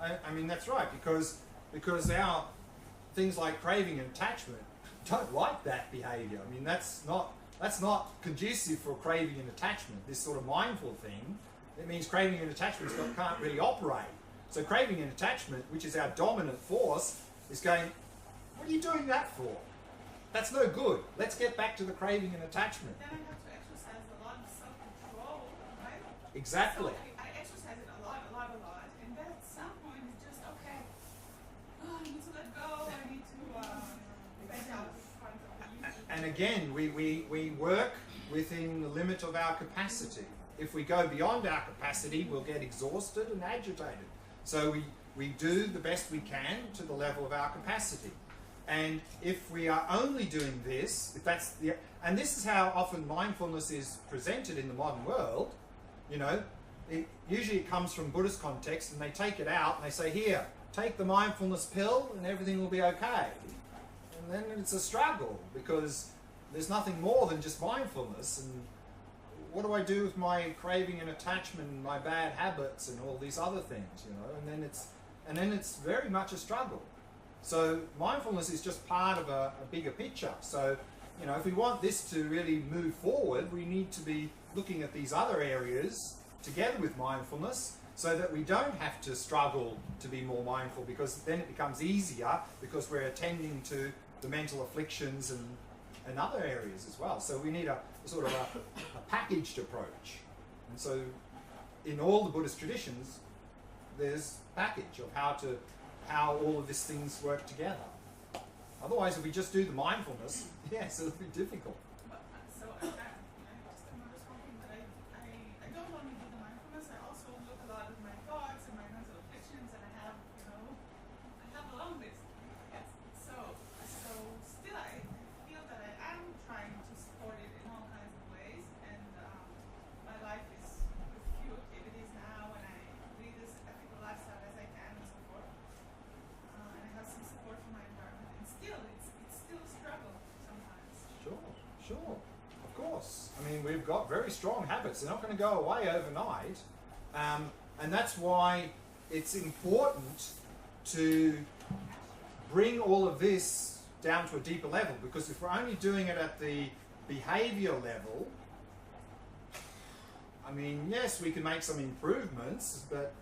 I mean, that's right, because our things like craving and attachment don't like that behavior. I mean, that's not conducive for craving and attachment. This sort of mindful thing, it means craving and attachment can't really operate. So craving and attachment, which is our dominant force, is going, what are you doing that for? That's no good. Let's get back to the craving and attachment. Then I have to exercise a lot of self-control, right? Exactly. So I exercise it a lot, and then at some point it's just, okay, I need to let go, I need to bend out in front of you. And again, we work within the limit of our capacity. If we go beyond our capacity, we'll get exhausted and agitated. So we do the best we can to the level of our capacity. And if we are only doing this, and this is how often mindfulness is presented in the modern world, you know, usually it comes from Buddhist context, and they take it out and they say, here, take the mindfulness pill and everything will be okay. And then it's a struggle, because there's nothing more than just mindfulness. And what do I do with my craving and attachment and my bad habits and all these other things, you know? And then it's very much a struggle. So mindfulness is just part of a bigger picture. So, you know, if we want this to really move forward, we need to be looking at these other areas together with mindfulness, so that we don't have to struggle to be more mindful, because then it becomes easier, because we're attending to the mental afflictions and other areas as well. So we need a sort of a packaged approach. And so in all the Buddhist traditions, there's a package of how all of these things work together. Otherwise, if we just do the mindfulness, yes, it'll be difficult. So I just noticed one thing, that I don't only do the mindfulness, I also look a lot at my thoughts and my mental afflictions, and I have a long list. Yes. So still I feel that I am trying to support it in all kinds of ways, and my life is with few activities now, and I lead as ethical lifestyle as I can, and so forth. And I have some support from my environment, and still, it's still a struggle sometimes. Sure, of course. I mean, we've got very strong habits. They're not going to go away overnight. And that's why it's important to bring all of this down to a deeper level, because if we're only doing it at the behavior level, I mean, yes, we can make some improvements, but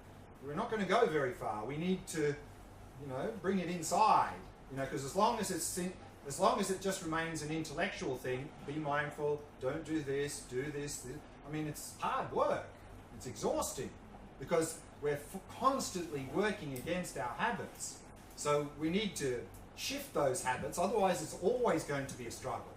we're not going to go very far. We need to, you know, bring it inside, you know, because as long as it just remains an intellectual thing, be mindful, don't do this, do this. I mean, it's hard work. It's exhausting, because we're constantly working against our habits. So we need to shift those habits, otherwise it's always going to be a struggle.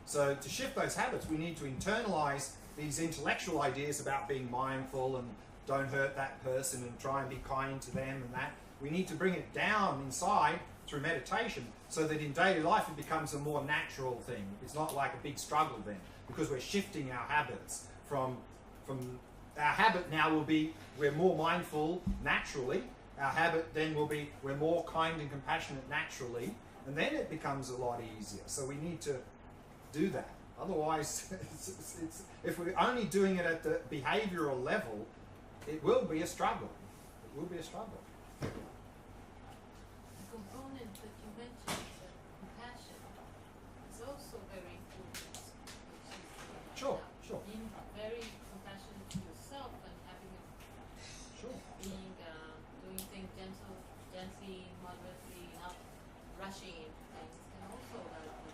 So to shift those habits, we need to internalize these intellectual ideas about being mindful and don't hurt that person and try and be kind to them and that. We need to bring it down inside through meditation, so that in daily life it becomes a more natural thing. It's not like a big struggle then, because we're shifting our habits from our habit now will be we're more mindful naturally. Our habit then will be we're more kind and compassionate naturally, and then it becomes a lot easier. So we need to do that. Otherwise, if we're only doing it at the behavioral level, it will be a struggle. It will be a struggle. Component that you mentioned, compassion, is also very important. Sure. Being very compassionate to yourself and having doing things gently, moderately, not rushing into things can also help.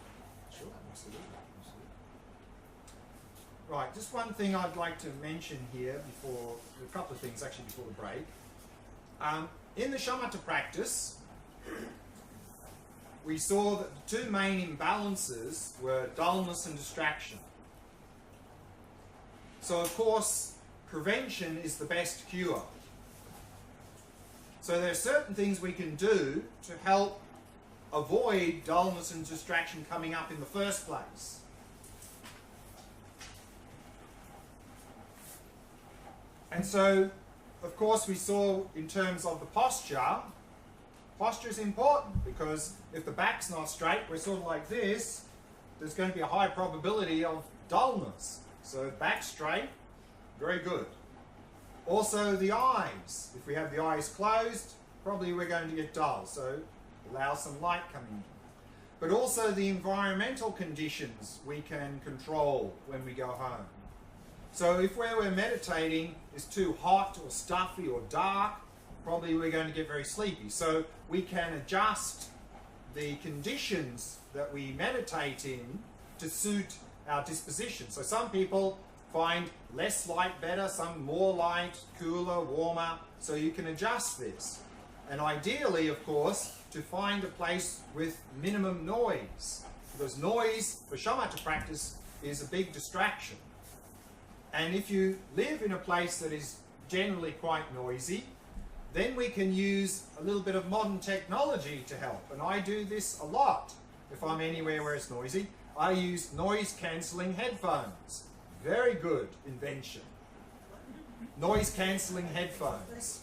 Sure, absolutely. Right, just one thing I'd like to mention here before, a couple of things actually before the break. In the shamatha practice, we saw that the two main imbalances were dullness and distraction. So of course, prevention is the best cure. So there are certain things we can do to help avoid dullness and distraction coming up in the first place. And so, of course, we saw in terms of the posture is important, because if the back's not straight, we're sort of like this, there's going to be a high probability of dullness. So back straight, very good. Also the eyes. If we have the eyes closed, probably we're going to get dull. So allow some light coming in. But also the environmental conditions we can control when we go home. So if where we're meditating is too hot or stuffy or dark, probably we're going to get very sleepy. So we can adjust the conditions that we meditate in to suit our disposition. So some people find less light better, some more light, cooler, warmer, so you can adjust this. And ideally, of course, to find a place with minimum noise, because noise for shamatha practice is a big distraction. And if you live in a place that is generally quite noisy, then we can use a little bit of modern technology to help. And I do this a lot. If I'm anywhere where it's noisy, I use noise-cancelling headphones. Very good invention. Noise-cancelling headphones.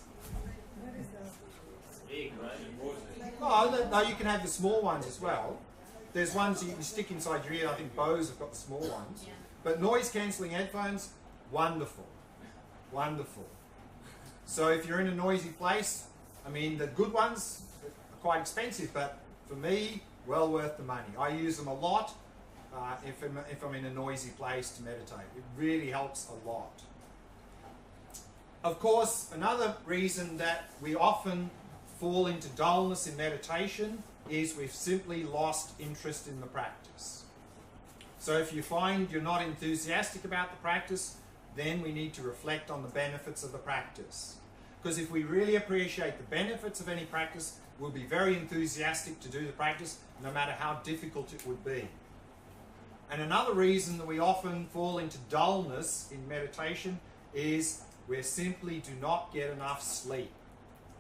Big, right? Oh, no, you can have the small ones as well. There's ones you can stick inside your ear. I think Bose have got the small ones. Yeah. But noise-cancelling headphones, wonderful. Wonderful. So if you're in a noisy place, I mean, the good ones are quite expensive, but for me, well worth the money. I use them a lot if I'm in a noisy place to meditate. It really helps a lot. Of course, another reason that we often fall into dullness in meditation is we've simply lost interest in the practice. So if you find you're not enthusiastic about the practice, then we need to reflect on the benefits of the practice. Because if we really appreciate the benefits of any practice, we'll be very enthusiastic to do the practice, no matter how difficult it would be. And another reason that we often fall into dullness in meditation is we simply do not get enough sleep.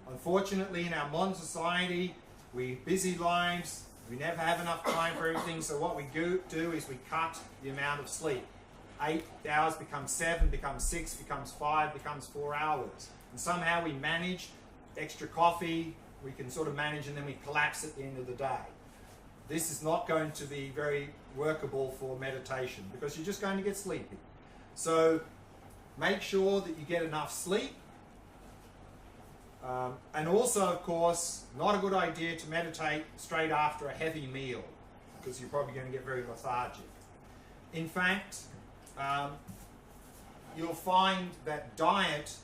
Unfortunately, in our modern society, we have busy lives, we never have enough time for everything, so what we do is we cut the amount of sleep. 8 hours becomes 7, becomes 6, becomes 5, becomes 4 hours. And somehow we manage extra coffee, we can sort of manage, and then we collapse at the end of the day. This is not going to be very workable for meditation because you're just going to get sleepy. So make sure that you get enough sleep. And also, of course, not a good idea to meditate straight after a heavy meal because you're probably going to get very lethargic. In fact, you'll find that diet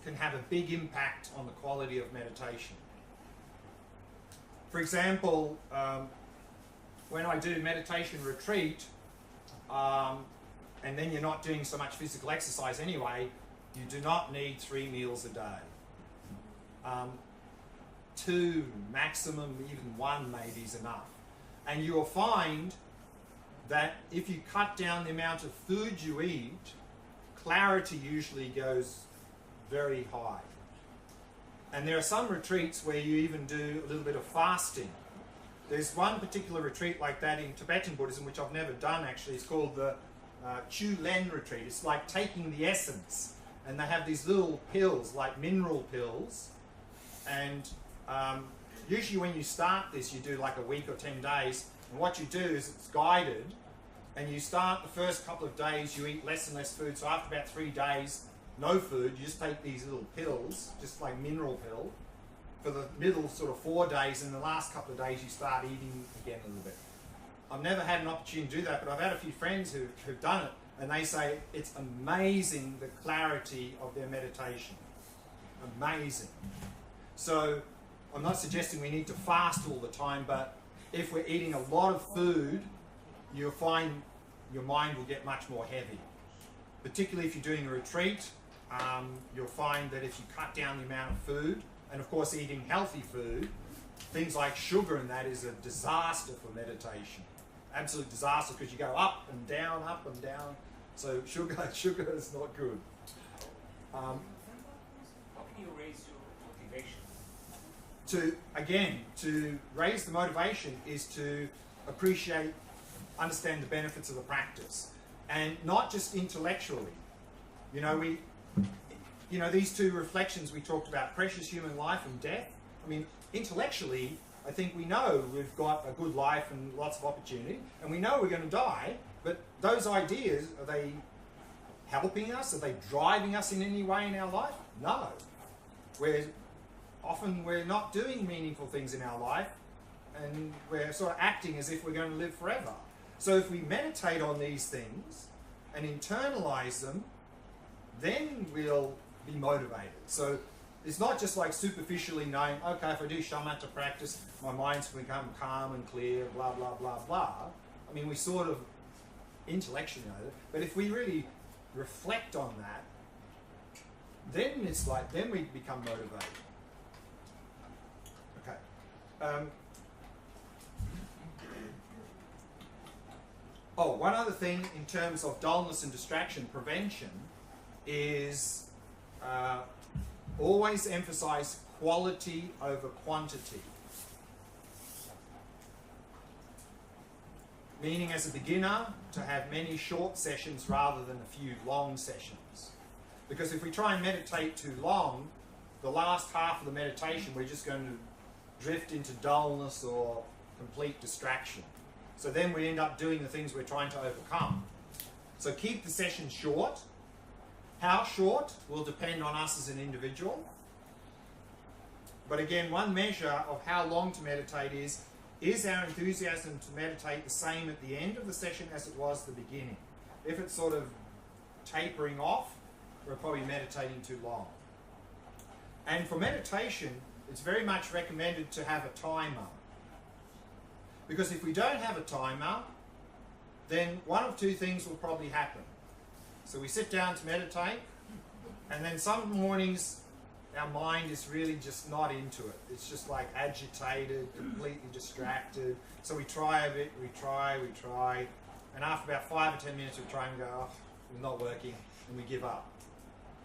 can have a big impact on the quality of meditation. For example, when I do meditation retreat, and then you're not doing so much physical exercise anyway, you do not need 3 meals a day. 2, maximum, even 1 maybe is enough. And you'll find that if you cut down the amount of food you eat, clarity usually goes very high. And there are some retreats where you even do a little bit of fasting. There's one particular retreat like that in Tibetan Buddhism, which I've never done actually. It's called the Chu Len retreat. It's like taking the essence. And they have these little pills, like mineral pills. And usually when you start this, you do like a week or 10 days. And what you do is it's guided. And you start the first couple of days, you eat less and less food. So after about 3 days, no food, you just take these little pills, just like mineral pill, for the middle sort of 4 days, and the last couple of days you start eating again a little bit. I've never had an opportunity to do that, but I've had a few friends who've done it, and they say it's amazing the clarity of their meditation. Amazing. So I'm not suggesting we need to fast all the time, but if we're eating a lot of food, you'll find your mind will get much more heavy. Particularly if you're doing a retreat, you'll find that if you cut down the amount of food, and of course eating healthy food, things like sugar and that is a disaster for meditation. Absolute disaster because you go up and down, so sugar is not good. How can you raise your motivation? To raise the motivation is to appreciate, understand the benefits of the practice. And not just intellectually. These 2 reflections we talked about, precious human life and death. I mean, intellectually, I think we know we've got a good life and lots of opportunity, and we know we're going to die, but those ideas, are they helping us? Are they driving us in any way in our life? No. often we're not doing meaningful things in our life, and we're sort of acting as if we're going to live forever. So if we meditate on these things and internalize them, then we'll be motivated. So it's not just like superficially knowing, okay, if I do shamatha practice, my mind's going to become calm and clear, blah, blah, blah, blah. I mean, we sort of intellectually know that, but if we really reflect on that, then it's like, then we become motivated. Okay. One other thing in terms of dullness and distraction prevention is always emphasize quality over quantity. Meaning, as a beginner, to have many short sessions rather than a few long sessions. Because if we try and meditate too long, the last half of the meditation we're just going to drift into dullness or complete distraction. So then we end up doing the things we're trying to overcome. So keep the session short. How short will depend on us as an individual. But again, one measure of how long to meditate is our enthusiasm to meditate the same at the end of the session as it was at the beginning? If it's sort of tapering off, we're probably meditating too long. And for meditation, it's very much recommended to have a timer. Because if we don't have a timer, then one of two things will probably happen. So we sit down to meditate, and then some mornings our mind is really just not into it. It's just like agitated, completely distracted. So we try a bit, we try, and after about 5 or 10 minutes we try and go, oh, it's not working, and we give up.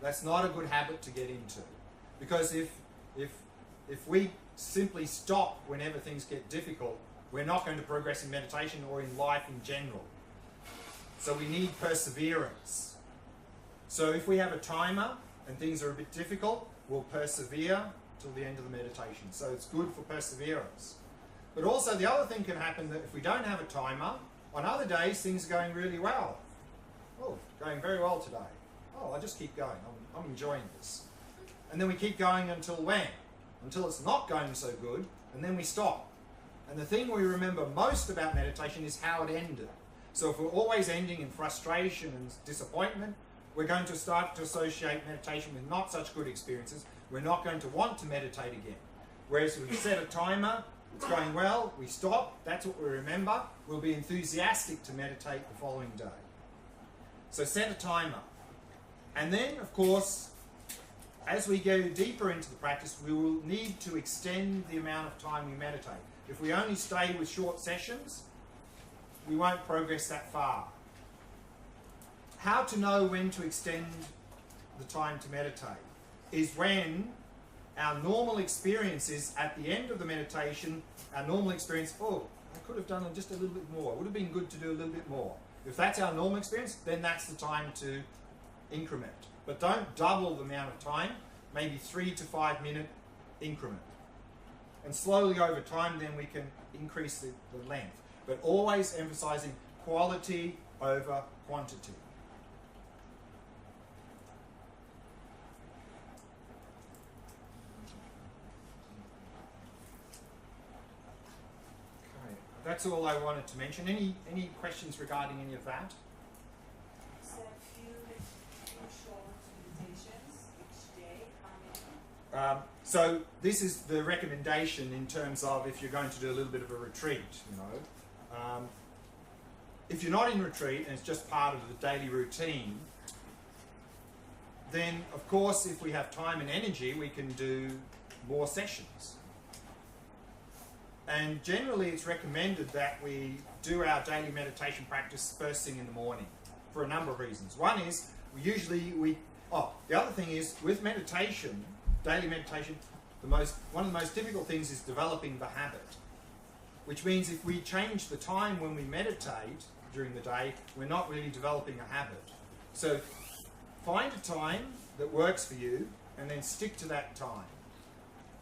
That's not a good habit to get into. Because if we simply stop whenever things get difficult, we're not going to progress in meditation or in life in general. So we need perseverance. So if we have a timer and things are a bit difficult, we'll persevere till the end of the meditation. So it's good for perseverance. But also the other thing can happen that if we don't have a timer, on other days things are going really well. Oh, going very well today. Oh, I'll just keep going. I'm enjoying this. And then we keep going until when? Until it's not going so good, and then we stop. And the thing we remember most about meditation is how it ended. So if we're always ending in frustration and disappointment, we're going to start to associate meditation with not such good experiences. We're not going to want to meditate again. Whereas if we set a timer, it's going well, we stop, that's what we remember, we'll be enthusiastic to meditate the following day. So set a timer. And then, of course, as we go deeper into the practice, we will need to extend the amount of time we meditate. If we only stay with short sessions, we won't progress that far. How to know when to extend the time to meditate is when our normal experience is at the end of the meditation, our normal experience, oh, I could have done just a little bit more. It would have been good to do a little bit more. If that's our normal experience, then that's the time to increment. But don't double the amount of time, maybe 3 to 5 minute increment. And slowly over time, then we can increase the length. But always emphasizing quality over quantity. Okay, that's all I wanted to mention. Any questions regarding any of that? So few short meditations each day, how many? So this is the recommendation in terms of if you're going to do a little bit of a retreat, you know. If you're not in retreat and it's just part of the daily routine, then of course if we have time and energy we can do more sessions. And generally it's recommended that we do our daily meditation practice first thing in the morning for a number of reasons. One is the other thing is with meditation, daily meditation, one of the most difficult things is developing the habit. Which means if we change the time when we meditate during the day, we're not really developing a habit. So find a time that works for you and then stick to that time.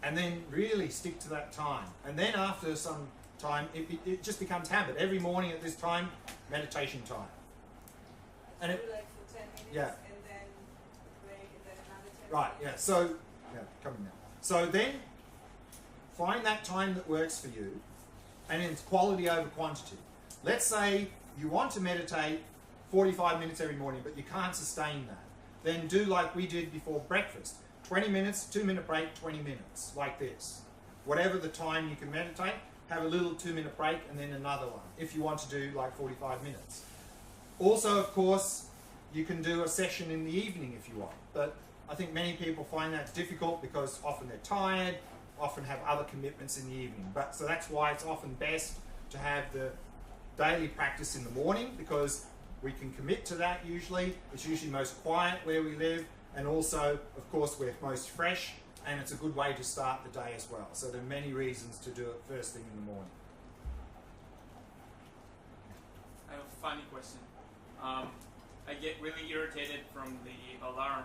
And then really stick to that time. And then after some time, it just becomes habit. Every morning at this time, meditation time. And do like for 10 minutes, yeah. and then break, and then another 10 Right, minutes. yeah. So, yeah, coming now. So then, find that time that works for you, and it's quality over quantity. Let's say you want to meditate 45 minutes every morning, but you can't sustain that. Then do like we did before breakfast. 20 minutes, 2-minute break, 20 minutes, like this. Whatever the time you can meditate, have a little 2-minute break and then another one, if you want to do like 45 minutes. Also, of course, you can do a session in the evening if you want, but I think many people find that difficult because often they're tired, often have other commitments in the evening. So that's why it's often best to have the daily practice in the morning, because we can commit to that usually. It's usually most quiet where we live, and also, of course, we're most fresh, and it's a good way to start the day as well. So there are many reasons to do it first thing in the morning. I have a funny question. I get really irritated from the alarm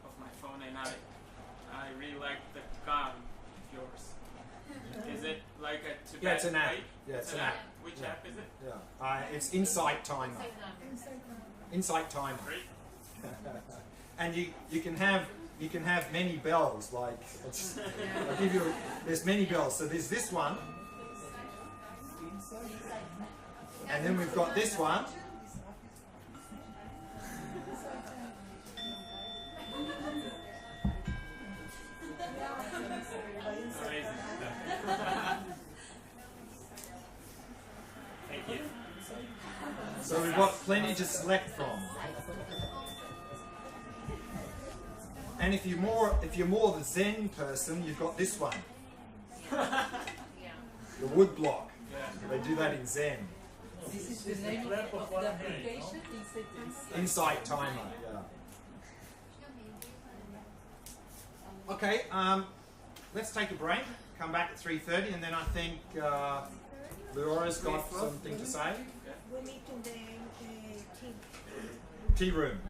of my phone, and I really like the calm of yours. Is it like a Tibetan? Yeah, it's an app. way? Yeah, it's an app. Which Yeah. app is it? Yeah, it's Insight Timer. Insight Timer. Great. And you can have many bells. Like I'll give you. There's many bells. So there's this one, and then we've got this one. Amazing. Thank you. So we've got plenty to select from. And if you're more the Zen person, you've got this one, the wood block. They do that in Zen. This is the name of the application. Insight Timer. Yeah. Okay. Let's take a break. Come back at 3:30, and then I think Leora's got something to say. We meet in the tea. Tea room.